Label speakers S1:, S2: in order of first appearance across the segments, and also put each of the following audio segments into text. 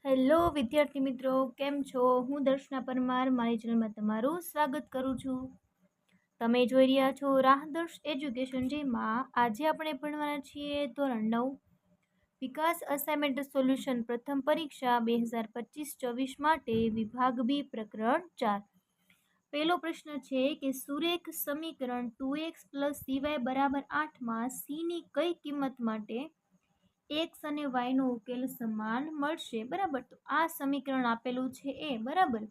S1: Hello વિદ્યાર્થી મિત્રો, કેમ છો? હું દર્શના પરમાર મારી ચેનલમાં તમારું સ્વાગત કરું છું. તમે જોઈ રહ્યા છો રાહદર્શ એજ્યુકેશન, જેમાં આજે આપણે ભણવાના છીએ ધોરણ 9 વિકાસ અસાઇનમેન્ટ સોલ્યુશન પ્રથમ પરીક્ષા 2025-24 માટે વિભાગ બી પ્રકરણ 4. પહેલો પ્રશ્ન છે કે સુરેખ સમીકરણ 2x + cy = 8 માં c ની કઈ કિંમત માટે x અને y નો ઉકેલ સમાન મળશે? બરાબર. તો આ સમીકરણ આપેલું છે એ, બરાબર.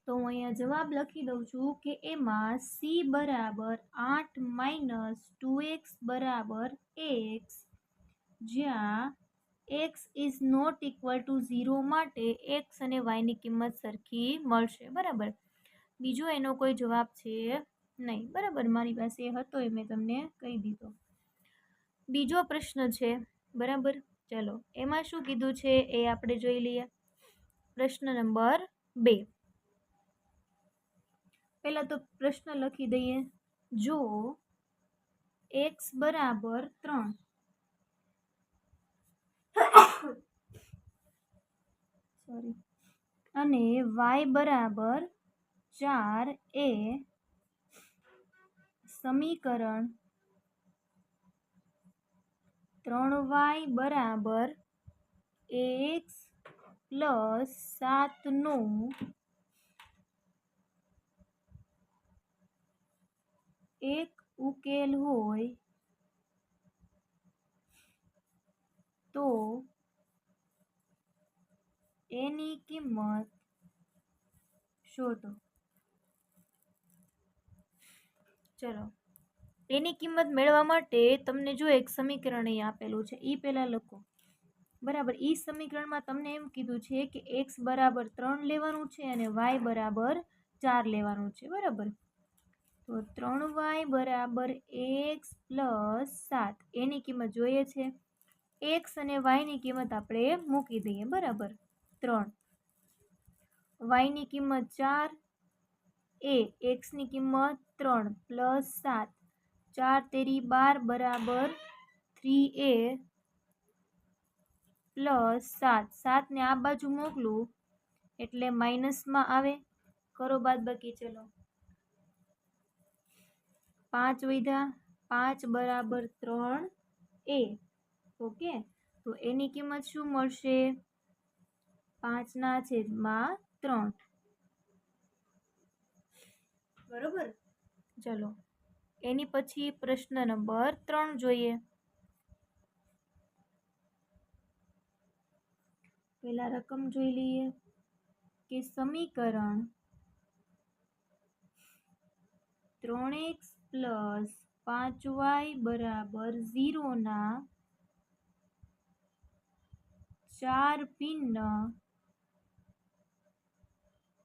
S1: તો હું અહીંયા જવાબ લખી દઉં છું કે એમાં c બરાબર 8 - 2x બરાબર x, જ્યાં x is not equal to 0 માટે x અને y ની કિંમત સરખી મળશે. બરાબર. બીજો એનો કોઈ જવાબ છે નહીં. બરાબર. મારી પાસે હતો એ મેં તમને કહી દીધો. બીજો પ્રશ્ન છે, બરાબર. ચલો, એમાં શું કીધું છે એ આપણે જોઈ લઈએ. પ્રશ્ન નંબર 2. પહેલા તો પ્રશ્ન લખી દઈએ. જો x બરાબર 3 અને y બરાબર 4 એ સમીકરણ 3y બરાબર x + 7 નો એક ઉકેલ હોય તો એની કિંમત શોધો. ચલો, એની કિંમત મેળવવા માટે તમને જો એક સમીકરણ અહીં આપેલું છે, એ પહેલા લખો. બરાબર. એ સમીકરણમાં તમને એમ કીધું છે કે x બરાબર 3 લેવાનું છે અને y બરાબર 4 લેવાનું છે. બરાબર. તો 3y બરાબર x + 7 એની કિંમત જોઈએ છે. x અને y ની કિંમત આપણે મૂકી દઈએ. બરાબર. 3, y ની કિંમત 4, એ x ની કિંમત 3 + 7, 4 તેરી 12 બરાબર 3a + 7. 7 ને આ બાજુ મોકલું એટલે માઇનસમાં આવે. કરો બાદબાકી. ચલો, 5 વધ્યા, 5 બરાબર 3a. ઓકે. તો એની કિંમત શું મળશે? 5/3. બરોબર. ચલો, એની પછી પ્રશ્ન નંબર 3 જોઈએ. પહેલા રકમ જોઈ લઈએ કે સમીકરણ 3x + 5y બરાબર 0 ના 4 ભિન્ન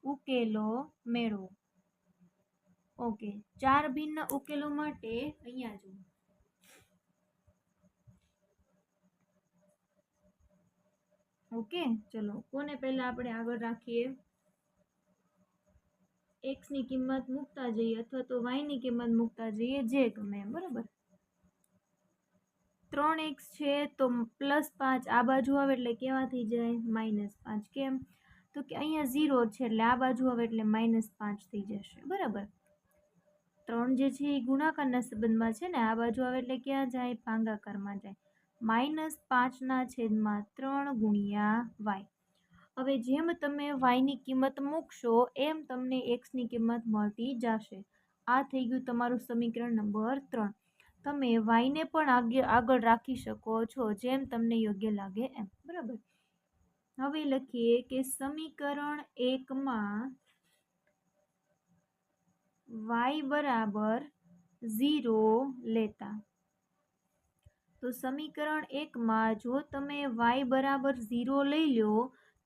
S1: ઉકેલો મેળવો. ઓકે. 4 ભિન્ન ઉકેલો માટે અહીંયા જુઓ. ઓકે. ચલો, કોને પહેલા આપણે આગળ રાખીએ? x ની કિંમત મૂકતા જઈએ અથવા તો y ની કિંમત મૂકતા જઈએ, જે ગમે. બરાબર. 3x છે તો +5 આ બાજુ આવે એટલે કેવા થઈ જાય? -5. કેમ? તો કે અહીંયા 0 છે એટલે આ બાજુ આવે એટલે -5 થઈ જશે. બરાબર. 3 જે છે એ ગુણાકારના સંબંધમાં છે ને, આ બાજુ આવે એટલે ક્યાં જાય? ભાગાકારમાં જાય. -5/3 × y. હવે જેમ તમે y ની કિંમત મૂકશો એમ તમને x ની કિંમત મળતી જશે. આ થઈ ગયું તમારું સમીકરણ નંબર 3. તમે y ને પણ આગળ રાખી શકો છો, જેમ તમને યોગ્ય લાગે એમ. બરાબર. હવે લખીએ કે સમીકરણ 1 માં y બરાબર 0 લેતા. તો સમીકરણ 1 માં જો તમે y બરાબર 0 લઈ લો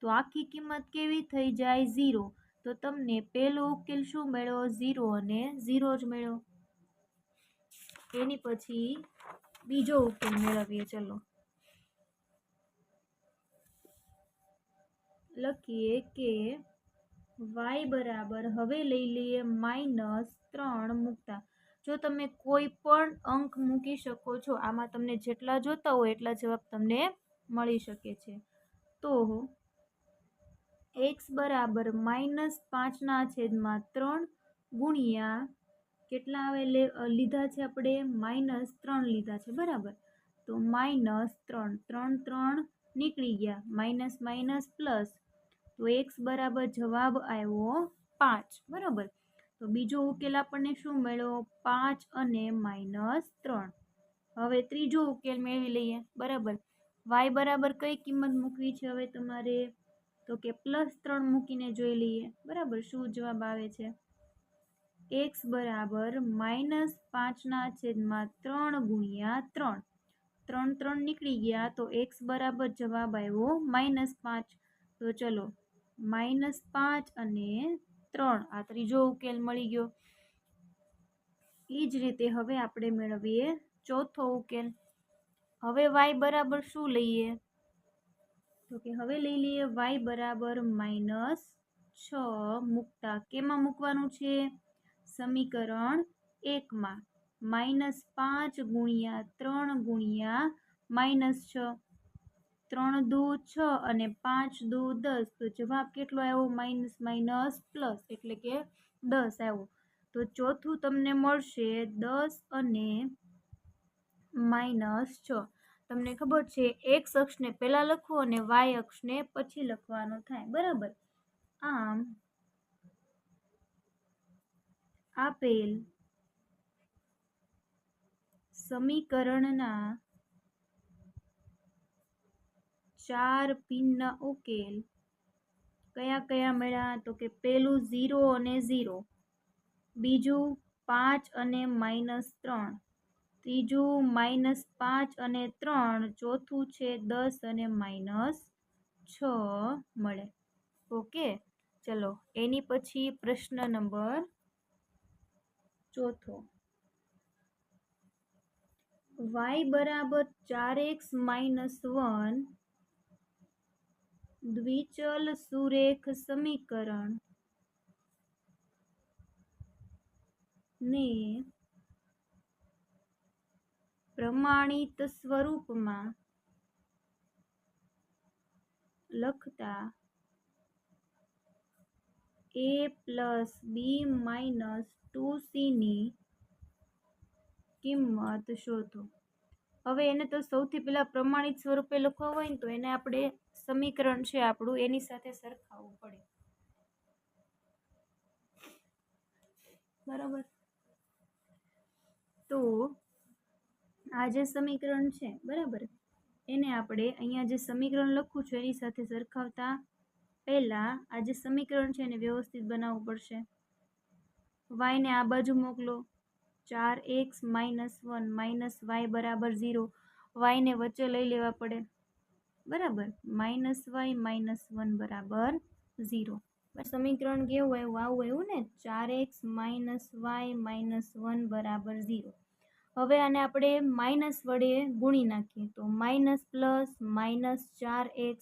S1: તો આખી કિંમત કેવી થઈ જાય? 0. તો તમને પહેલો ઉકેલ શું મેળવો? 0 અને 0 જ મેળવો. એની પછી બીજો ઉકેલ મેળવીએ. ચલો, લખીએ કે y બરાબર, હવે લઈ લઈએ -3 મૂકતા. જો તમે કોઈ પણ અંક મૂકી શકો છો. આમાં તમને જેટલા જોતા હોય એટલા જવાબ તમને મળી શકે છે. તો x બરાબર -5/3 ગુણ્યા કેટલા આવે લીધા છે આપણે -3 લીધા છે બરાબર. તો -3 3 3 નીકળી ગયા, માઇનસ માઇનસ પ્લસ, તો x બરાબર જવાબ આવ્યો 5 બરાબર. તો બીજો ઉકેલ આપણને શું મળ્યો? 5 અને -3. હવે ત્રીજો ઉકેલ મેળવી લઈએ બરાબર. y બરાબર કઈ કિંમત મૂકવી છે હવે તમારે? તો કે +3 મૂકીને જોઈ લઈએ બરાબર શું જવાબ આવે છે. x બરાબર -5/3 ગુણ્યા 3. 3 3 નીકળી ગયા, તો x બરાબર જવાબ આવ્યો -5. તો ચલો -5 અને 3 આ ત્રીજો ઉકેલ મળી ગયો. એ જ રીતે હવે આપણે મેળવીએ ચોથો ઉકેલ. હવે y બરાબર શું લઈએ? તો કે હવે લઈ લઈએ y બરાબર -6 મૂકતા કેમાં મૂકવાનું છે? સમીકરણ 1માં. -5 ગુણ્યા 3 ગુણ્યા -6. 3 દુ 6 અને 5 દુ 10. તો જવાબ કેટલો આવ્યો? માઇનસ માઇનસ પ્લસ એટલે કે 10 આવ્યો. તો ચોથું તમને મળશે 10 અને -6. તમને ખબર છે x અક્ષને પહેલા લખવો અને y અક્ષને પછી લખવાનો થાય બરાબર. આમ આપેલ સમીકરણના 4 ભિન્ન ઉકેલ કયા કયા મળ્યા? તો કે પહેલું 0 અને 0, બીજું 5 અને -3, ત્રીજું -5 અને 3, ચોથું છે 10 અને -6 મળે. ઓકે ચલો એની પછી પ્રશ્ન નંબર ચોથો. y બરાબર 4x - 1 દ્વિચલ સુરેખ સમીકરણ ને પ્રમાણિત સ્વરૂપમાં લખતા a + b - 2c ની કિંમત શોધો. હવે એને તો સૌથી પહેલા પ્રમાણિત સ્વરૂપે લખવા હોય ને તો એને આપણે સમીકરણ છે આપણું એની સાથે સરખાવવું પડે બરાબર. તો આ જે સમીકરણ છે બરાબર, એને આપણે અહીંયા જે સમીકરણ લખું છું એની સાથે સરખાવતા પહેલા આ જે સમીકરણ છે એને વ્યવસ્થિત બનાવવું પડશે. y ને આ બાજુ મોકલો, 4x - 1 - y બરાબર 0. y ને વચ્ચે લઈ લેવા પડે બરાબર. -y - 1 બરાબર 0. સમીકરણ કેવું આવ્યું? આવું આવ્યું ને, 4x - y - 1 બરાબર 0. હવે આને આપણે માઇનસ વડે ગુણી નાખીએ તો minus plus -4x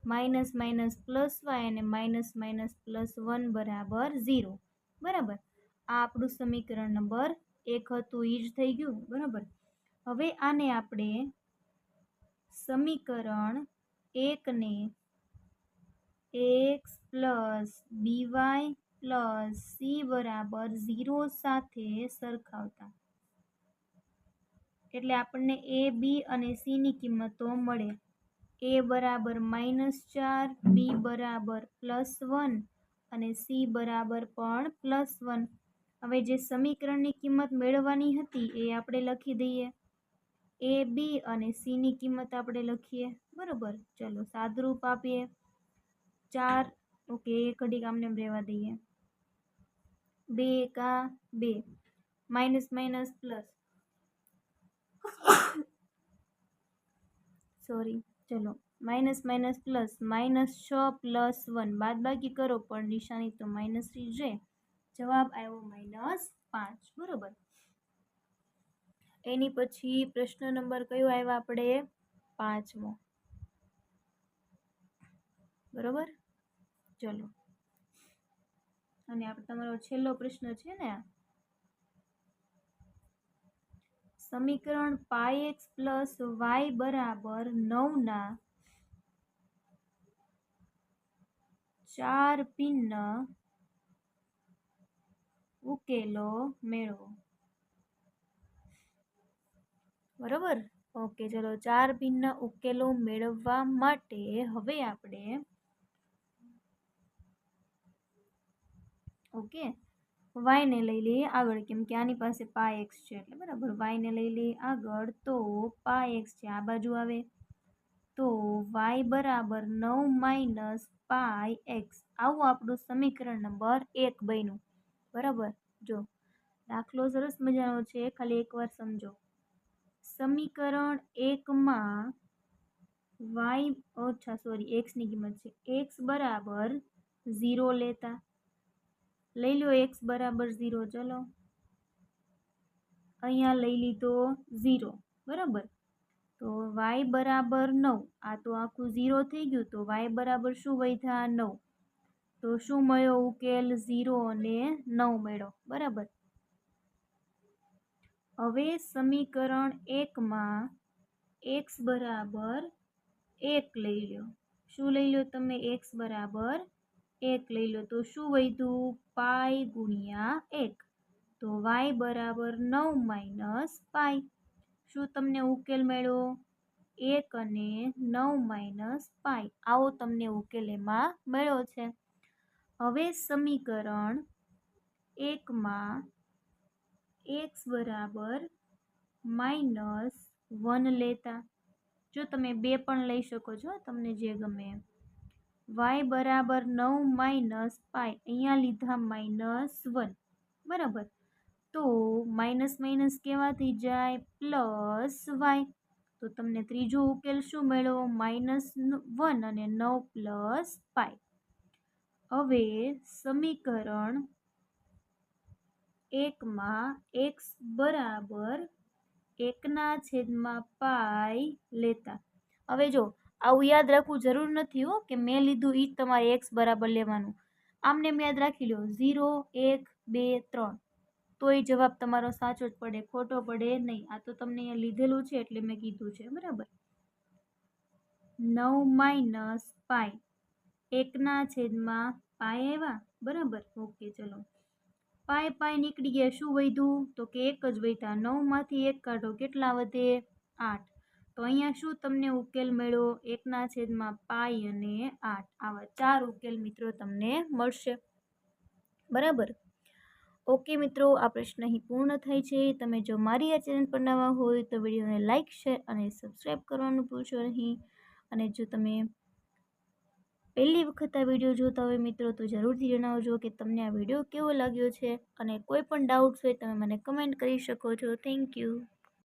S1: minus minus plus y અને માઇનસ માઇનસ પ્લસ 1 બરાબર 0 બરાબર. આ આપણું સમીકરણ નંબર 1 હતું, એ જ થઈ ગયું બરાબર. હવે આને આપણે સમીકરણ 1 ને x + by + c બરાબર 0 સાથે સરખાવતા એટલે આપણને a, b અને c ની કિંમતો મળે. a બરાબર -4, b બરાબર +1 અને c બરાબર પણ +1. હવે જે સમીકરણની કિંમત મેળવવાની હતી એ આપણે લખી દઈએ. a, b અને c ની કિંમત આપણે લખીએ બરાબર. ચલો સાદુરૂપ આપીએ. 4 ઓકે એક ઘડીક આમને રહેવા દઈએ. 2 એકા 2 માઇનસ માઇનસ પ્લસ સોરી ચલો માઇનસ માઇનસ પ્લસ -6 + 1 બાદ બાકી કરો પણ નિશાની તો માઇનસ જ રહે. જવાબ આવ્યો -5 બરોબર. એની પછી પ્રશ્ન નંબર કયો આવ્યો આપણે? 5મો બરોબર. ચલો અને આપણે તમારો છેલ્લો પ્રશ્ન છે ને, સમીકરણ πx + y બરાબર 9 ના 4 ભિન્ન ઉકેલો મેળવો. બરોબર. ઓકે, ચલો 4 ભિન્ન ઉકેલો મેળવવા માટે હવે આપણે ઓકે y ને લઈ લઈએ આગળ, કેમ કે આની પાસે પાય x છે એટલે બરાબર. y ને લઈ લઈએ આગળ, તો પાય x છે આ બાજુ આવે, તો y બરાબર 9 માઇનસ પાય એક્સ. આવું આપણું સમીકરણ નંબર 1 બન્યું. બરાબર. જો દાખલો સરસ મજાનો છે, ખાલી એકવાર સમજો. સમીકરણ 1 માં x ની કિંમત છે x બરાબર 0 લેતા, લઈ લો x બરાબર 0. ચલો અહીંયા લઈ લીધો 0. બરાબર. તો y બરાબર 9, આ તો આખું 0 થઈ ગયું, તો y બરાબર શું વધ્યા 9. તો શું મળ્યો ઉકેલ? 0 અને 9 મળ્યો. બરાબર. હવે સમીકરણ 1 માં x બરાબર 1 લઈ લો. શું લઈ લો તમે? x બરાબર 1 લઈ લો, તો શું વધ્યું? પાય ગુણ્યા 1. તો y બરાબર 9 માઇનસ પાય. શું તમને ઉકેલ મળ્યો? 1 અને 9 માઇનસ પાય. આવો તમને ઉકેલ એમાં મળ્યો છે. હવે સમીકરણ 1 માં x બરાબર -1 લેતા, જો તમે 2 પણ લઈ શકો છો, તમને જે ગમે એમ. y બરાબર 9 માઇનસ પાય, અહીંયા લીધા -1. બરાબર. તો માઇનસ માઇનસ કેવાથી જાય? Plus y. તો તમને ત્રીજો ઉકેલ શું મળ્યો? -1 અને 9 પ્લસ પાય. હવે સમીકરણ 1 માં x બરાબર 1/પાય લેતા. હવે જો આવું યાદ રાખવું જરૂર નથી હો કે મેં લીધું એ જ તમારે x બરાબર લેવાનું. આમને યાદ રાખી લો 0 1 2 3, તોય જવાબ તમારો સાચો જ પડે, ખોટો પડે નહીં. આ તો તમને અહીંયા લીધેલું છે એટલે મેં કીધું છે. બરાબર. 9 માઇનસ પાય, 1/પાય આવ્યા. બરાબર. ઓકે, ચલો પાય પાય નીકળી ગયા. શું વધ્યું? તો કે 1 જ વધ્યા. 9 માંથી 1 કાઢો, કેટલા વધે? 8. તો અહીંયા શું તમને ઉકેલ મળ્યો? 1/પાય અને 8. આવા 4 ઉકેલ મિત્રો તમને મળશે. બરાબર. ઓકે મિત્રો, આ પ્રશ્ન અહીં પૂર્ણ થાય છે. તમે જો મારી આ ચેનલ પર નવા હોય તો વિડીયોને લાઇક, શેર અને સબસ્ક્રાઈબ કરવાનું ભૂલશો નહીં. અને જો તમે પહેલી વખત આ વિડીયો જોતા હોય મિત્રો, તો જરૂરથી જણાવજો કે તમને આ વિડીયો કેવો લાગ્યો છે. અને કોઈ પણ ડાઉટ્સ હોય તમે મને કમેન્ટ કરી શકો છો. Thank you.